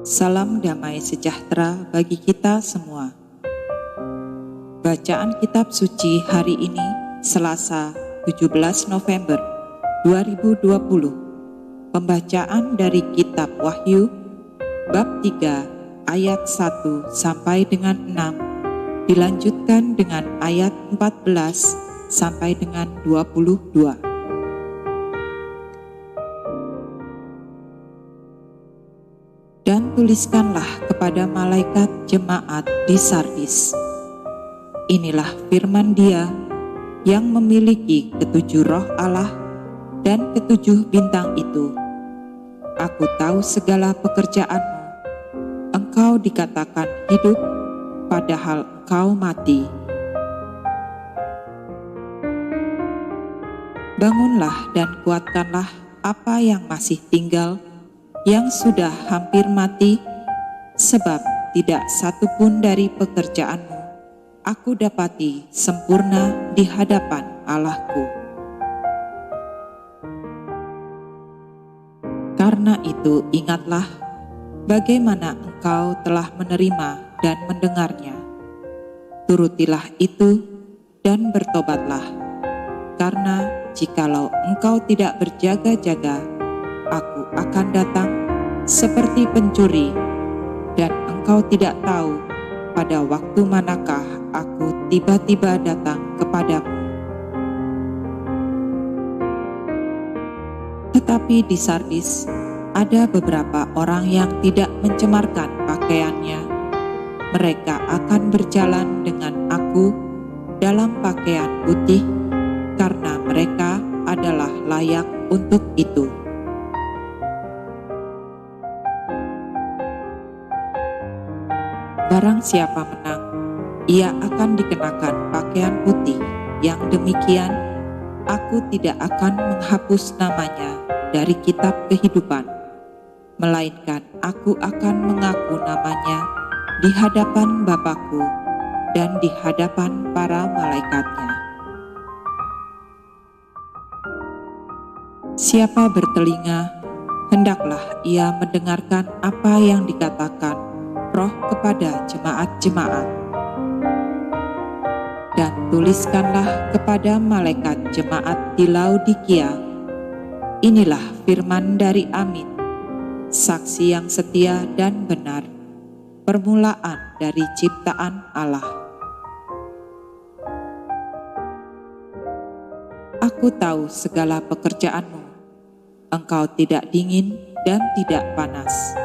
Salam damai sejahtera bagi kita semua. Bacaan kitab suci hari ini, Selasa 17 November 2020. Pembacaan dari kitab Wahyu, bab 3 ayat 1 sampai dengan 6, dilanjutkan dengan ayat 14 sampai dengan 22. Dan tuliskanlah kepada malaikat jemaat di Sardis, inilah firman Dia yang memiliki ketujuh roh Allah dan ketujuh bintang itu. Aku tahu segala pekerjaanmu. Engkau dikatakan hidup, padahal engkau mati. Bangunlah dan kuatkanlah apa yang masih tinggal, yang sudah hampir mati, sebab tidak satu pun dari pekerjaanmu aku dapati sempurna di hadapan Allahku. Karena itu ingatlah bagaimana engkau telah menerima dan mendengarnya. Turutilah itu dan bertobatlah, karena jikalau engkau tidak berjaga-jaga, aku akan datang seperti pencuri, dan engkau tidak tahu pada waktu manakah aku tiba-tiba datang kepadamu. Tetapi di Sardis ada beberapa orang yang tidak mencemarkan pakaiannya. Mereka akan berjalan dengan aku dalam pakaian putih, karena mereka adalah layak untuk itu. Barang siapa menang, ia akan dikenakan pakaian putih. Yang demikian, aku tidak akan menghapus namanya dari kitab kehidupan, melainkan aku akan mengaku namanya di hadapan Bapa-Ku dan di hadapan para malaikatnya. Siapa bertelinga, hendaklah ia mendengarkan apa yang dikatakan Roh kepada jemaat-jemaat. Dan tuliskanlah kepada malaikat jemaat di Laodikia, inilah firman dari Amin, saksi yang setia dan benar, permulaan dari ciptaan Allah. Aku tahu segala pekerjaanmu, engkau tidak dingin dan tidak panas.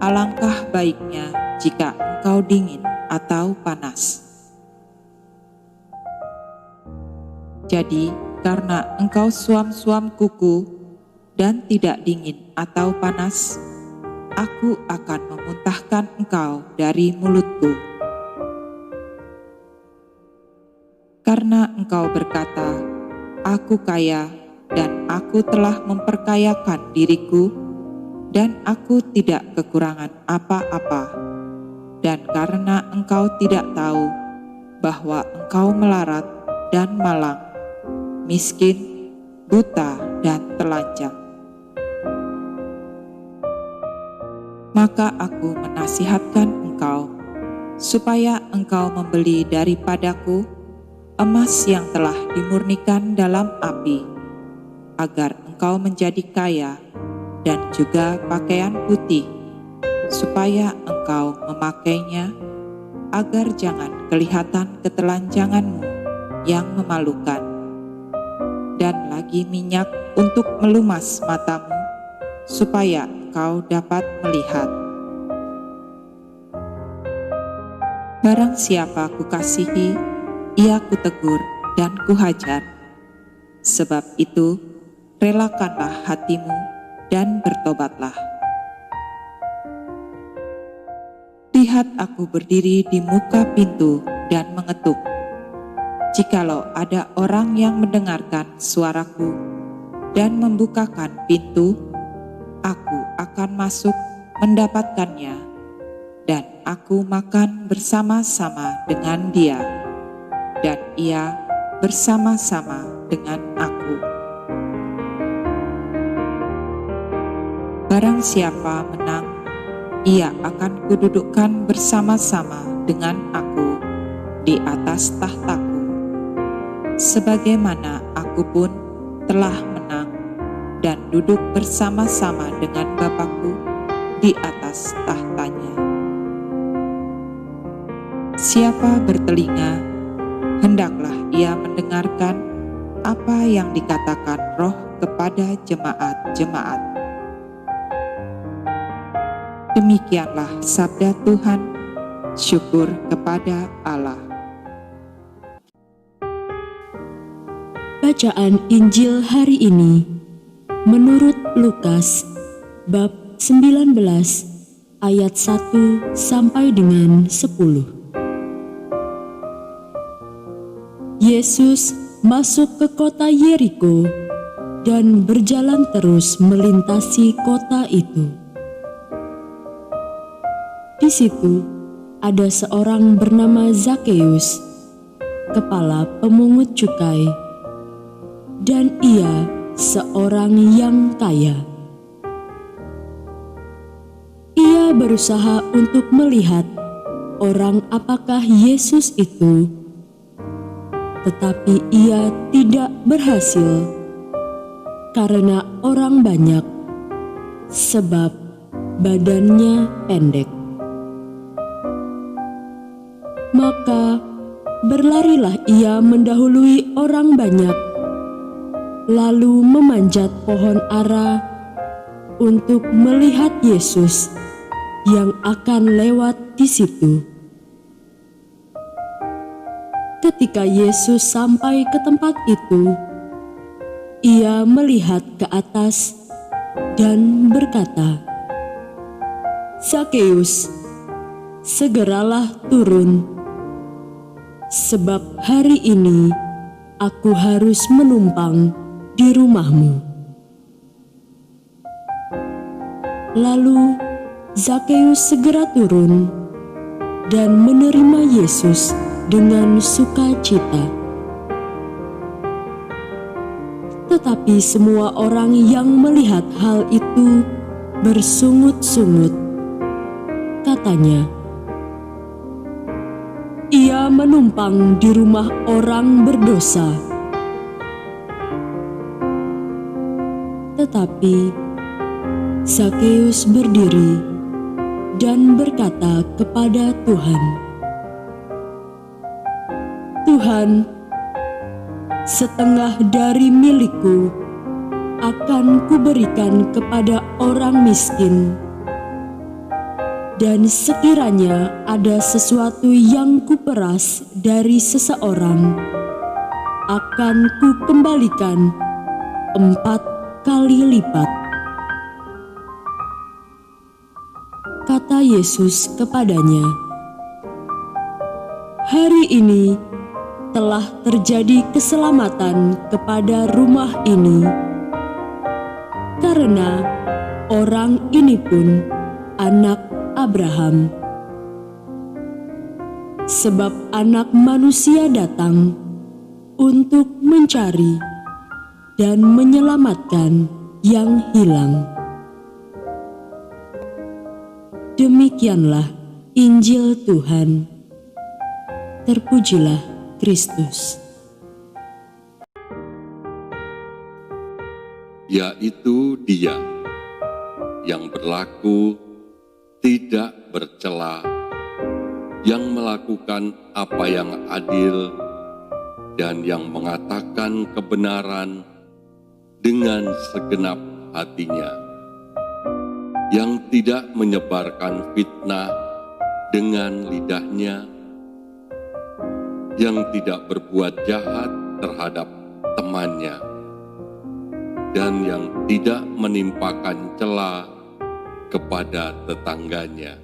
Alangkah baiknya jika engkau dingin atau panas. Jadi, karena engkau suam-suam kuku dan tidak dingin atau panas, aku akan memuntahkan engkau dari mulutku. Karena engkau berkata, aku kaya dan aku telah memperkayakan diriku, dan aku tidak kekurangan apa-apa. Dan karena engkau tidak tahu bahwa engkau melarat dan malang, miskin, buta, dan telanjang, maka aku menasihatkan engkau, supaya engkau membeli daripadaku emas yang telah dimurnikan dalam api, agar engkau menjadi kaya, dan juga pakaian putih, supaya engkau memakainya, agar jangan kelihatan ketelanjanganmu yang memalukan, dan lagi minyak untuk melumas matamu, supaya engkau dapat melihat. Barang siapa kukasihi, ia kutegur dan kuhajar. Sebab itu, relakanlah hatimu dan bertobatlah. Lihat, aku berdiri di muka pintu dan mengetuk. Jikalau ada orang yang mendengarkan suaraku dan membukakan pintu, aku akan masuk mendapatkannya, dan aku makan bersama-sama dengan dia, dan ia bersama-sama dengan aku. Barang siapa menang, Ia akan kududukkan bersama-sama dengan aku di atas tahtaku, sebagaimana aku pun telah menang dan duduk bersama-sama dengan Bapa-Ku di atas tahtanya. Siapa bertelinga, hendaklah ia mendengarkan apa yang dikatakan Roh kepada jemaat-jemaat. Demikianlah sabda Tuhan. Syukur kepada Allah. Bacaan Injil hari ini menurut Lukas bab 19 ayat 1 sampai dengan 10. Yesus masuk ke kota Yeriko dan berjalan terus melintasi kota itu. Di situ ada seorang bernama Zakeus, kepala pemungut cukai, dan ia seorang yang kaya. Ia berusaha untuk melihat orang apakah Yesus itu, tetapi ia tidak berhasil karena orang banyak, sebab badannya pendek. Maka berlarilah ia mendahului orang banyak, lalu memanjat pohon ara untuk melihat Yesus yang akan lewat di situ. Ketika Yesus sampai ke tempat itu, ia melihat ke atas dan berkata, "Zakeus, segeralah turun, sebab hari ini aku harus menumpang di rumahmu." Lalu Zakeus segera turun dan menerima Yesus dengan sukacita. Tetapi semua orang yang melihat hal itu bersungut-sungut. Katanya, "Ia menumpang di rumah orang berdosa." Tetapi Zakeus berdiri dan berkata kepada Tuhan, "Tuhan, setengah dari milikku akan kuberikan kepada orang miskin. Dan sekiranya ada sesuatu yang kuperas dari seseorang, akan kukembalikan 4 kali lipat." Kata Yesus kepadanya, "Hari ini telah terjadi keselamatan kepada rumah ini, karena orang ini pun anak Abraham. Sebab Anak Manusia datang untuk mencari dan menyelamatkan yang hilang." Demikianlah Injil Tuhan. Terpujilah Kristus. Yaitu Dia yang berlaku tidak bercela, yang melakukan apa yang adil, dan yang mengatakan kebenaran dengan segenap hatinya, yang tidak menyebarkan fitnah dengan lidahnya, yang tidak berbuat jahat terhadap temannya, dan yang tidak menimpakan cela kepada tetangganya,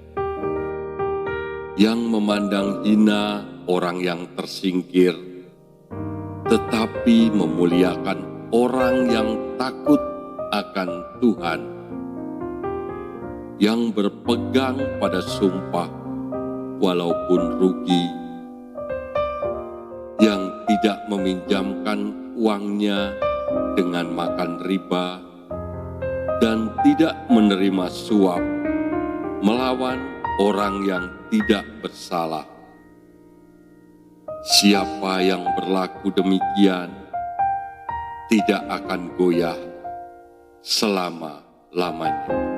yang memandang hina orang yang tersingkir, tetapi memuliakan orang yang takut akan Tuhan, yang berpegang pada sumpah walaupun rugi, yang tidak meminjamkan uangnya dengan makan riba, dan tidak menerima suap, melawan orang yang tidak bersalah. Siapa yang berlaku demikian tidak akan goyah selama-lamanya.